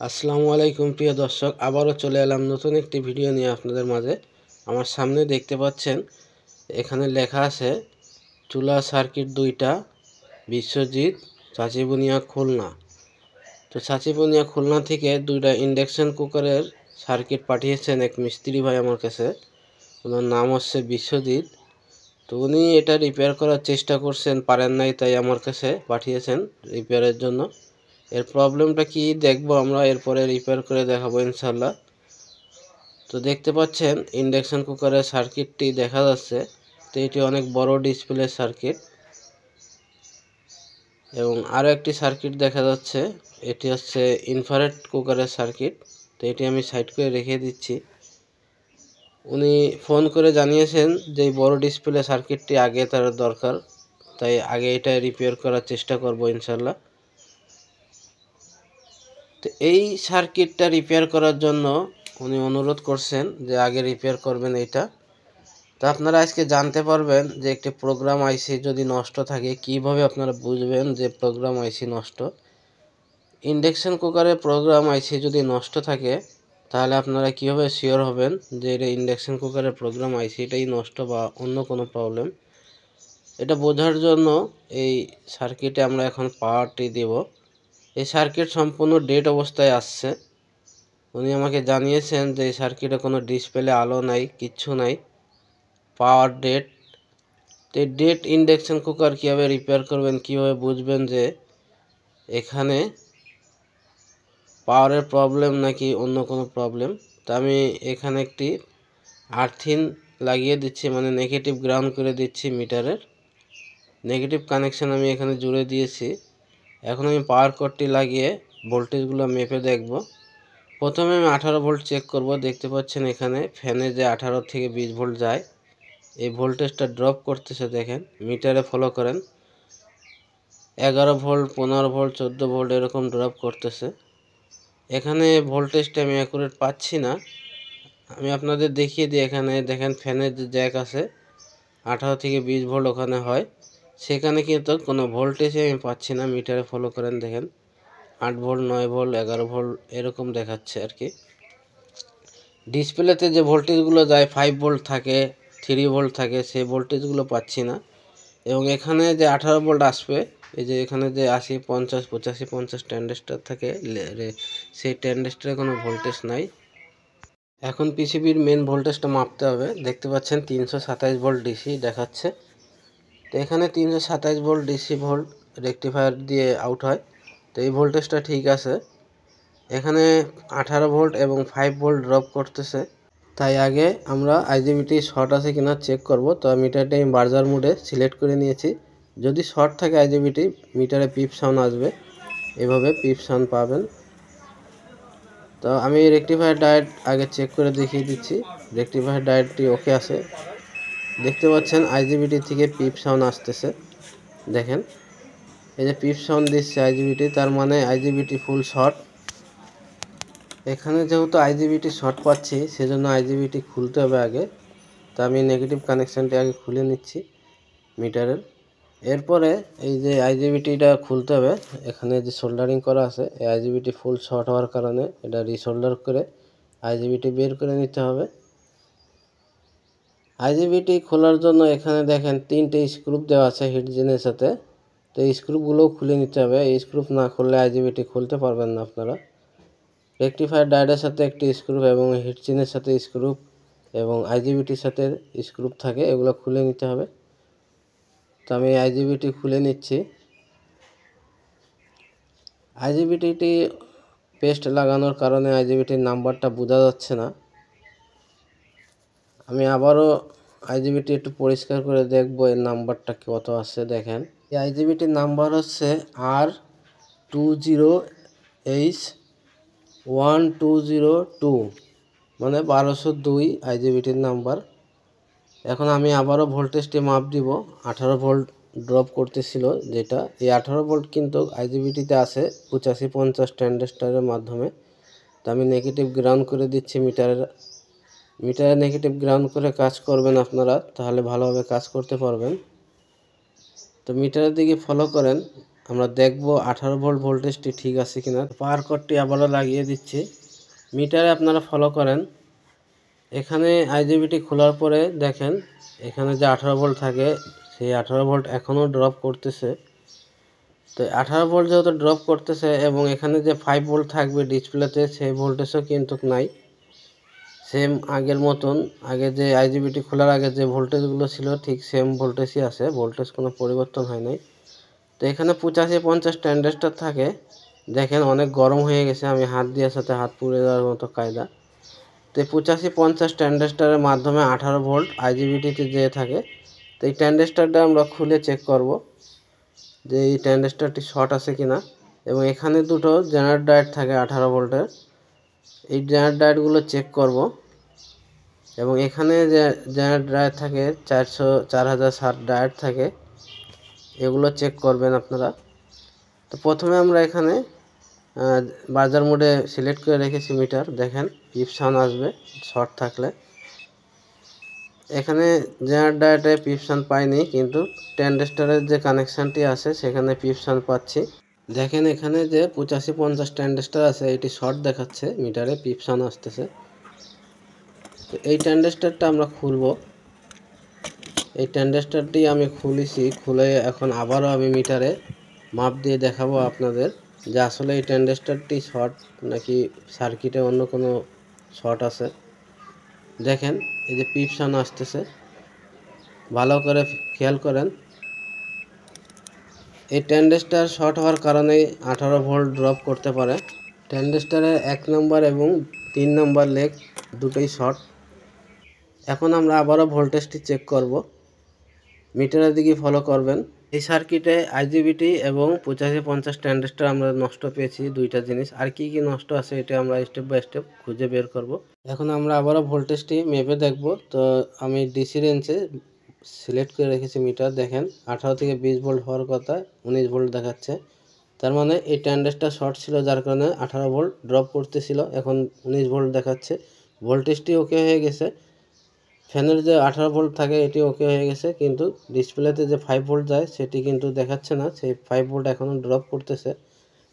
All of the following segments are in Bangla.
আসসালামু আলাইকুম প্রিয় দর্শক, আবারও চলে এলাম নতুন একটি ভিডিও নিয়ে আপনাদের মাঝে। আমার সামনে দেখতে পাচ্ছেন এখানে লেখা আছে চুলা সার্কিট দুইটা, বিশ্বজিৎ, চাচিবুনিয়া, খুলনা। তো চাচিবুনিয়া খুলনা থেকে দুইটা ইন্ডাকশন কুকারের সার্কিট পাঠিয়েছেন এক মিস্ত্রি ভাই আমার কাছে। ওনার নাম হচ্ছে বিশ্বজিৎ। তো উনি এটা রিপেয়ার করার চেষ্টা করছেন, পারেন নাই, তাই আমার কাছে পাঠিয়েছেন রিপেয়ারের জন্য। এর প্রবলেমটা কি দেখবো আমরা, এরপরে রিপেয়ার করে দেখাবো ইনশাল্লাহ। তো দেখতে পাচ্ছেন ইন্ডাকশন কুকারের সার্কিটটি দেখা যাচ্ছে। তো এটি অনেক বড় ডিসপ্লে সার্কিট, এবং আরও একটি সার্কিট দেখা যাচ্ছে, এটি হচ্ছে ইনফ্রারেড কুকারের সার্কিট। তো এটি আমি সাইড করে রেখে দিচ্ছি। উনি ফোন করে জানিয়েছেন যে এই বড় ডিসপ্লে সার্কিটটি আগে তার দরকার, তাই আগে এটা রিপেয়ার করার চেষ্টা করব ইনশাল্লাহ। তো এই সার্কিটটা রিপেয়ার করার জন্য উনি অনুরোধ করছেন যে আগে রিপেয়ার করবেন এইটা। তো আপনারা আজকে জানতে পারবেন যে একটি প্রোগ্রাম আইসি যদি নষ্ট থাকে কিভাবে আপনারা বুঝবেন যে প্রোগ্রাম আইসি নষ্ট। ইন্ডাকশন কুকারের প্রোগ্রাম আইসি যদি নষ্ট থাকে তাহলে আপনারা কিভাবে শিওর হবেন যে এটা ইন্ডাকশন কুকারের প্রোগ্রাম আইসিটাই নষ্ট বা অন্য কোনো প্রবলেম। এটা বোঝার জন্য এই সার্কিটে আমরা এখন পাওয়ারটি দেব। এই সার্কিট সম্পূর্ণ ডেড অবস্থায় আসছে। উনি আমাকে জানিয়েছেন যে এই সার্কিটে কোনো ডিসপ্লে আলো নাই, কিচ্ছু নাই, পাওয়ার ডেড। তো ডেড ইন্ডাকশন কুকার কীভাবে রিপেয়ার করবেন, কীভাবে বুঝবেন যে এখানে পাওয়ারের প্রবলেম নাকি অন্য কোনো প্রবলেম। তো আমি এখানে একটি আর্থিন লাগিয়ে দিচ্ছি, মানে নেগেটিভ গ্রাউন্ড করে দিচ্ছি। মিটারের নেগেটিভ কানেকশান আমি এখানে জুড়ে দিয়েছি। এখন আমি পাওয়ার কর্ডটি লাগিয়ে ভোল্টেজগুলো মেপে দেখব। প্রথমে আমি 18 ভোল্ট চেক করব। দেখতে পাচ্ছেন এখানে ফ্যানে যে 18 থেকে 20 ভোল্ট যায়, এই ভোল্টেজটা ড্রপ করতেছে। দেখেন মিটারে ফলো করেন, 11 ভোল্ট, 15 ভোল্ট, 14 ভোল্ট এরকম ড্রপ করতেছে। এখানে ভোল্টেজটা আমি অ্যাকুরেট পাচ্ছি না। আমি আপনাদের দেখিয়ে দিই। এখানে দেখেন ফ্যানের যে জ্যাক আছে 18 থেকে 20 ভোল্ট ওখানে হয়, সেখানে কিন্তু কোনো ভোল্টেজই আমি পাচ্ছি না। মিটারে ফলো করেন, দেখেন 8 ভোল্ট, 9 ভোল্ট, 11 ভোল্ট এরকম দেখাচ্ছে আর কি। ডিসপ্লেতে যে ভোল্টেজগুলো যায় 5 ভোল্ট থাকে, 3 ভোল্ট থাকে, সেই ভোল্টেজগুলো পাচ্ছি না। এবং এখানে যে 18 ভোল্ট আসবে, এই যে এখানে যে 80, 50, 85, 50 ট্রানজিস্টর থাকে, সেই ট্রানজিস্টরে কোনো ভোল্টেজ নাই। এখন পিসিবির মেন ভোল্টেজটা মাপতে হবে। দেখতে পাচ্ছেন 327 ভোল্ট ডিসি দেখাচ্ছে। তো এখানে 327 ভোল্ট ডিসি ভোল্ট রেকটিফায়ার দিয়ে আউট হয়। তো এই ভোল্টেজটা ঠিক আছে। এখানে 18 ভোল্ট এবং 5 ভোল্ট ড্রপ করতেছে, তাই আগে আমরা আইজিবিটি শর্ট আছে কিনা চেক করব। তো মিটারটা আমি বার্জার মোডে সিলেক্ট করে নিয়েছি। যদি শর্ট থাকে আইজিবিটি, মিটারে পিপ সাউন্ড আসবে, এভাবে পিপ সাউন্ড পাবেন। তো আমি রেকটিফায়ার ডায়েট আগে চেক করে দেখিয়ে দিচ্ছি। রেকটিফায়ার ডায়েটটি ওকে আছে। দেখতে পাচ্ছেন আইজিবিটি থেকে পিপ সাউন্ড আসতেছে। দেখেন এই যে পিপ সাউন্ড দিচ্ছে আইজিবিটি, তার মানে আইজিবিটি ফুল শর্ট। এখানে যেহেতু আইজিবিটি শর্ট পাচ্ছি, সেজন্য আইজিবিটি খুলতে হবে আগে। তো আমি নেগেটিভ কানেকশানটি আগে খুলে নিচ্ছি মিটারের। এরপরে এই যে আইজিবিটিটা খুলতে হবে। এখানে যে সোল্ডারিং করা আছে, এই আইজিবিটি ফুল শর্ট হওয়ার কারণে এটা রিসোল্ডার করে আইজিবিটি বের করে নিতে হবে। আইজিবিটি খোলার জন্য এখানে দেখেন 3টে স্ক্রুপ দেওয়া আছে হিটজিনের সাথে। তো এই স্ক্রুপগুলোও খুলে নিতে হবে। এই স্ক্রুপ না খুললে আইজিবিটি খুলতে পারবেন না আপনারা। রেকটিফায়ার ডায়োডের সাথে একটি স্ক্রুপ এবং হিটজিনের সাথে স্ক্রুপ এবং আইজিবিটির সাথে স্ক্রুপ থাকে, এগুলো খুলে নিতে হবে। তো আমি আইজিবিটি খুলে নিচ্ছি। আইজিবিটি পেস্ট লাগানোর কারণে আইজিবিটির নাম্বারটা বোঝা যাচ্ছে না। আমি আবারও আইজিবিটি একটু পরিষ্কার করে দেখব এর নাম্বারটা কত আছে। দেখেন এই আইজিবিটির নাম্বার হচ্ছে R20H1202, মানে 1202 আইজিবিটির নাম্বার। এখন আমি আবারও ভোল্টেজটি মাপ দিব। 18 ভোল্ট ড্রপ করতেছিল যেটা, এই 18 ভোল্ট কিন্তু আইজিবিটিতে আছে 85-50 ট্রানজিস্টরের মাধ্যমে। তো আমি নেগেটিভ গ্রাউন্ড করে দিচ্ছি মিটারে নেগেটিভ গ্রাউন্ড করে কাজ করবেন আপনারা, তাহলে ভালোভাবে কাজ করতে পারবেন। তো মিটারের দিকে ফলো করেন। আমরা দেখব 18 ভোল্ট ভোল্টেজটি ঠিক আছে কিনা। পাওয়ার কর্ডটি আবারও লাগিয়ে দিচ্ছি। মিটারে আপনারা ফলো করেন, এখানে আইজিবিটি খোলার পরে দেখেন এখানে যে 18 ভোল্ট থাকে সেই 18 ভোল্ট এখনও ড্রপ করতেছে। তো 18 ভোল্ট যেহেতু ড্রপ করতেছে এবং এখানে যে 5 ভোল্ট থাকবে ডিসপ্লেতে সেই ভোল্টেজও কিন্তু নাই, সেম আগের মতন। আগে যে আইজিবিটি খোলার আগে যে ভোল্টেজগুলো ছিল ঠিক সেম ভোল্টেজই আছে, ভোল্টেজ কোনো পরিবর্তন হয় নাই। তো এখানে 85-50 ট্রানজিস্টর থাকে। দেখেন অনেক গরম হয়ে গেছে, আমি হাত দিয়ে সাথে হাত পুড়ে যাওয়ার মতো কায়দা। তো 85-50 ট্রানজিস্টরের মাধ্যমে 18 ভোল্ট আইজিবিটিতে যেয়ে থাকে। তো এই ট্রানজিস্টরটা আমরা খুলে চেক করব যে এই ট্রানজিস্টরটি শর্ট আছে কিনা। এবং এখানে দুটো জেনারেট ডায়োড থাকে 18 ভোল্টের, এই জেনারেট ডায়োডগুলো চেক করব। এবং এখানে যে জেনারেট ডায়োড থাকে 4060 ডায়োড থাকে, এগুলো চেক করবেন আপনারা। তো প্রথমে আমরা এখানে বাজার মোডে সিলেক্ট করে রেখেছি মিটার। দেখেন পিপসান আসবে শর্ট থাকলে। এখানে জেনারেট ডায়োডে পিপসান পাইনি, কিন্তু ট্রানজিস্টরের যে কানেকশানটি আছে সেখানে পিপসান পাচ্ছি। দেখেন এখানে যে 85-50 ট্রানজিস্টর আছে এটি শর্ট দেখাচ্ছে, মিটারে পিপসান আসতেছে। তো এই ট্রানজিস্টরটা আমরা খুলব। এই ট্রানজিস্টরটি আমি খুলেছি, খুলে এখন আবারও আমি মিটারে মাপ দিয়ে দেখাবো আপনাদের যে আসলে এই ট্রানজিস্টরটি শর্ট নাকি সার্কিটে অন্য কোনো শর্ট আছে। দেখেন এই যে পিপসান আসতেছে, ভালো করে খেয়াল করেন। এই ট্রানজিস্টর শর্ট হওয়ার কারণেই 18 ভোল্ট ড্রপ করতে পারে। ট্রানজিস্টরের 1 নম্বর এবং 3 নম্বর লেগ দুটোই শর্ট। এখন আমরা আবারও ভোল্টেজটি চেক করব, মিটারের দিকে ফলো করবেন। এই সার্কিটে আইজিবিটি এবং 85-50 ট্রানজিস্টর আমরা নষ্ট পেয়েছি, দুইটা জিনিস। আর কি কি নষ্ট আছে এটা আমরা স্টেপ বাই স্টেপ খুঁজে বের করব। এখন আমরা আবারও ভোল্টেজটি মেপে দেখব। তো আমি ডিসি রেঞ্জে সিলেক্ট করে রেখেছি মিটার। দেখেন 18 থেকে 20 ভোল্ট হওয়ার কথা, 19 ভোল্ট দেখাচ্ছে। তার মানে এই ট্রানজিস্টর শর্ট ছিল, যার কারণে 18 ভোল্ট ড্রপ করতেছিল, এখন 19 ভোল্ট দেখাচ্ছে। ভোল্টেজটি ওকে হয়ে গেছে। ফ্যানের যে 18 ভোল্ট থাকে এটি ওকে হয়ে গেছে, কিন্তু ডিসপ্লেতে যে 5 ভোল্ট যায় সেটি কিন্তু দেখাচ্ছে না, সেই 5 ভোল্ট এখনও ড্রপ করতেছে।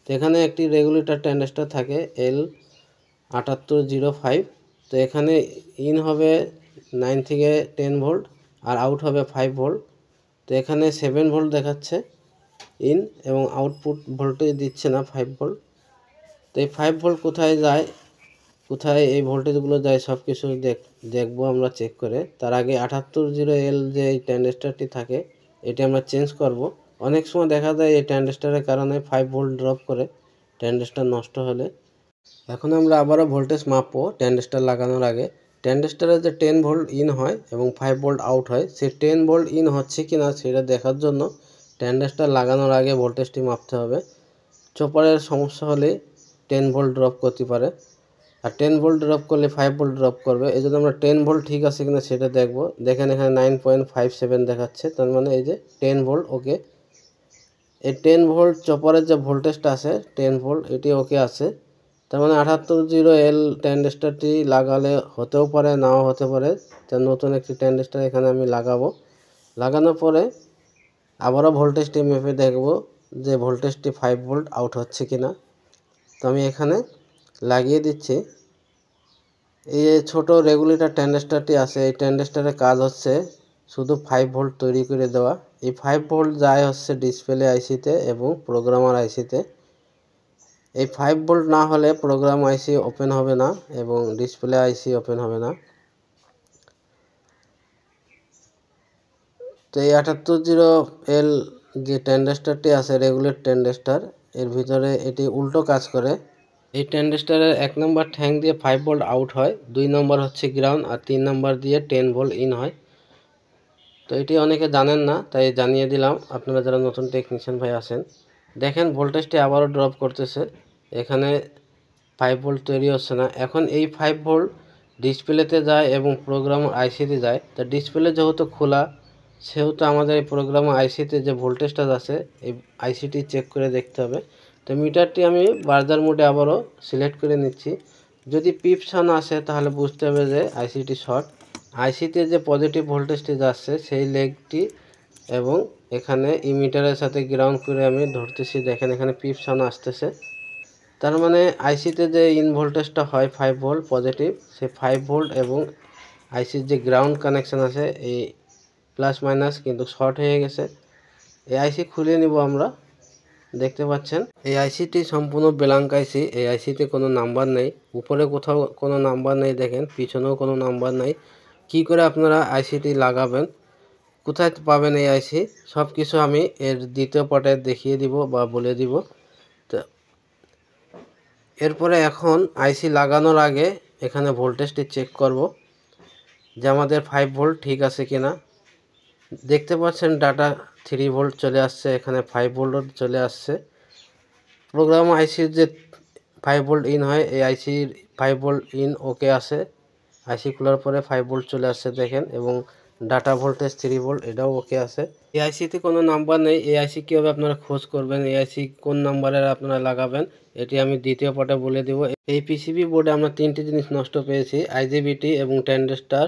তো এখানে একটি রেগুলেটর ট্রানজিস্টর থাকে L7805। তো এখানে ইন হবে 9 থেকে 10 ভোল্ট আর আউট হবে 5 ভোল্ট। তো এখানে 7 ভোল্ট দেখাচ্ছে ইন, এবং আউটপুট ভোল্টেজ দিচ্ছে না 5 ভোল্ট। তো এই 5 ভোল্ট কোথায় যায়, কোথায় এই ভোল্টেজগুলো যায় সব কিছু দেখবো আমরা চেক করে। তার আগে 7801L যে এই ট্রানজিস্টরটি থাকে এটি আমরা চেঞ্জ করব। অনেক সময় দেখা যায় এই ট্রানজিস্টরের কারণে 5 ভোল্ট ড্রপ করে ট্রানজিস্টর নষ্ট হলে। এখন আমরা আবারও ভোল্টেজ মাপবো ট্রানজিস্টর লাগানোর আগে। ট্রানজিস্টরে যে 10 ভোল্ট ইন হয় এবং 5 ভোল্ট আউট হয়, সেই 10 ভোল্ট ইন হচ্ছে কি না সেটা দেখার জন্য ট্রানজিস্টর লাগানোর আগে ভোল্টেজটি মাপতে হবে। চপারের সমস্যা হলে 10 ভোল্ট ড্রপ করতে পারে, আর 10 ভোল্ট ড্রপ করলে 5 ভোল্ট ড্রপ করবে। এই জন্য আমরা 10 ভোল্ট ঠিক আছে কিনা সেটা দেখব। দেখেন এখানে 9.57 দেখাচ্ছে, তার মানে এই যে 10 ভোল্ট ওকে। এই 10 ভোল্ট চপারের যে ভোল্টেজটা আছে 10 ভোল্ট এটি ওকে আছে। তার মানে 7801L ট্রানজিস্টরটি লাগালে হতেও পারে নাও হতে পারে। তার নতুন একটি ট্রানজিস্টর এখানে আমি লাগাবো। লাগানোর পরে আবারও ভোল্টেজটি মেপে দেখব যে ভোল্টেজটি 5 ভোল্ট আউট হচ্ছে কিনা। তো আমি এখানে লাগিয়ে দিচ্ছি। এই যে ছোট রেগুলেটর ট্রানজিস্টরটি আছে, এই ট্রানজিস্টরের কাজ হচ্ছে শুধু 5 ভোল্ট তৈরি করে দেওয়া। এই 5 ভোল্ট যায় হচ্ছে ডিসপ্লে আইসিতে এবং প্রোগ্রামার আইসিতে। এই 5 ভোল্ট না হলে প্রোগ্রাম আইসি ওপেন হবে না এবং ডিসপ্লে আইসি ওপেন হবে না। তো এই 7801L যে ট্রানজিস্টরটি আছে রেগুলেটর ট্রানজিস্টর, এর ভিতরে এটি উল্টো কাজ করে। এই ট্রানজিস্টরের 1 নম্বর ঠ্যাং দিয়ে 5 ভোল্ট আউট হয়, 2 নম্বর হচ্ছে গ্রাউন্ড, আর 3 নম্বর দিয়ে 10 ভোল্ট ইন হয়। তো এটি অনেকে জানেন না, তাই জানিয়ে দিলাম আপনারা যারা নতুন টেকনিশিয়ান ভাই আছেন। দেখেন ভোল্টেজটি আবারও ড্রপ করতেছে, এখানে 5 ভোল্ট তৈরি হচ্ছে না। এখন এই 5 ভোল্ট ডিসপ্লেতে যায় এবং প্রোগ্রাম আইসিতে যায়। তা ডিসপ্লে যেহেতু খোলা সেহেতু আমাদের এই প্রোগ্রাম আইসিতে যে ভোল্টেজটা আছে এই আইসিটি চেক করে দেখতে হবে। তো মিটারটি আমি বাজার মোডে আবারও সিলেক্ট করে নিচ্ছি। যদি পিপসান আসে তাহলে বুঝতে হবে যে আইসিটি শর্ট। আইসিতে যে পজিটিভ ভোল্টেজটি যাচ্ছে সেই লেগটি এবং এখানে ইমিটারের সাথে গ্রাউন্ড করে আমি ধরতেছি। দেখেন এখানে পিপ সাউন্ড আসতেছে, তার মানে আইসিতে যে ইন ভোল্টেজটা হয় 5 ভোল্ট পজিটিভ, সে 5 ভোল্ট এবং আইসির যে গ্রাউন্ড কানেকশান আছে এই প্লাস মাইনাস কিন্তু শর্ট হয়ে গেছে। এই আইসি খুলে নিব আমরা। দেখতে পাচ্ছেন এই আইসিটি সম্পূর্ণ ব্ল্যাঙ্ক আইসি। এই আইসিতে কোনো নাম্বার নেই, উপরে কোথাও কোনো নাম্বার নেই, দেখেন পিছনেও কোনো নাম্বার নেই। কি করে আপনারা আইসিটি লাগাবেন, কোথায় পাবেন এই আইসি, সব কিছু আমি এর দ্বিতীয় পার্টে দেখিয়ে দিব বা বলে দিব। তো এরপরে এখন আইসি লাগানোর আগে এখানে ভোল্টেজটি চেক করব যে আমাদের 5 ভোল্ট ঠিক আছে কিনা। দেখতে পাচ্ছেন ডাটা 3 ভোল্ট চলে আসছে, এখানে 5 ভোল্টও চলে আসছে। প্রোগ্রাম আইসির যে 5 ভোল্ট ইন হয়, এই আইসির 5 ভোল্ট ইন ওকে আছে। আইসি খোলার পরে 5 ভোল্ট চলে আসছে দেখেন, এবং ডাটা ভোল্টেজ 3 ভোল্ট এটাও ওকে আছে। এই আইসিতে কোনো নাম্বার নেই। এই আইসি কীভাবে আপনারা খোঁজ করবেন, এই আইসি কোন নাম্বারের আপনারা লাগাবেন, এটি আমি দ্বিতীয় পার্টে বলে দেব। এই পিসিবি বোর্ডে আমরা 3টি জিনিস নষ্ট পেয়েছি, আইজিবিটি এবং ট্যান্ডেস্টার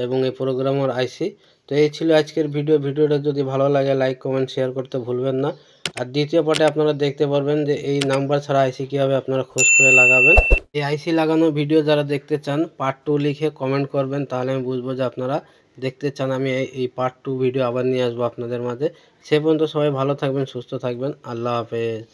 এবং এই প্রোগ্রামার আইসি। তো এই ছিল আজকের ভিডিওটা যদি ভালো লাগে লাইক কমেন্ট শেয়ার করতে ভুলবেন না। আর দ্বিতীয় পার্টে আপনারা দেখতে পারবেন যে এই নাম্বার ছাড়া আইসি কীভাবে আপনারা খোঁজ করে লাগাবেন। এই আইসি লাগানো ভিডিও যারা দেখতে চান পার্ট 2 লিখে কমেন্ট করবেন, তাহলে আমি বুঝবো যে আপনারা দেখতে চান। আমি এই পার্ট 2 ভিডিও আবার নিয়ে আসবো আপনাদের মাঝে। সে পর্যন্ত সবাই ভালো থাকবেন, সুস্থ থাকবেন। আল্লাহ হাফেজ।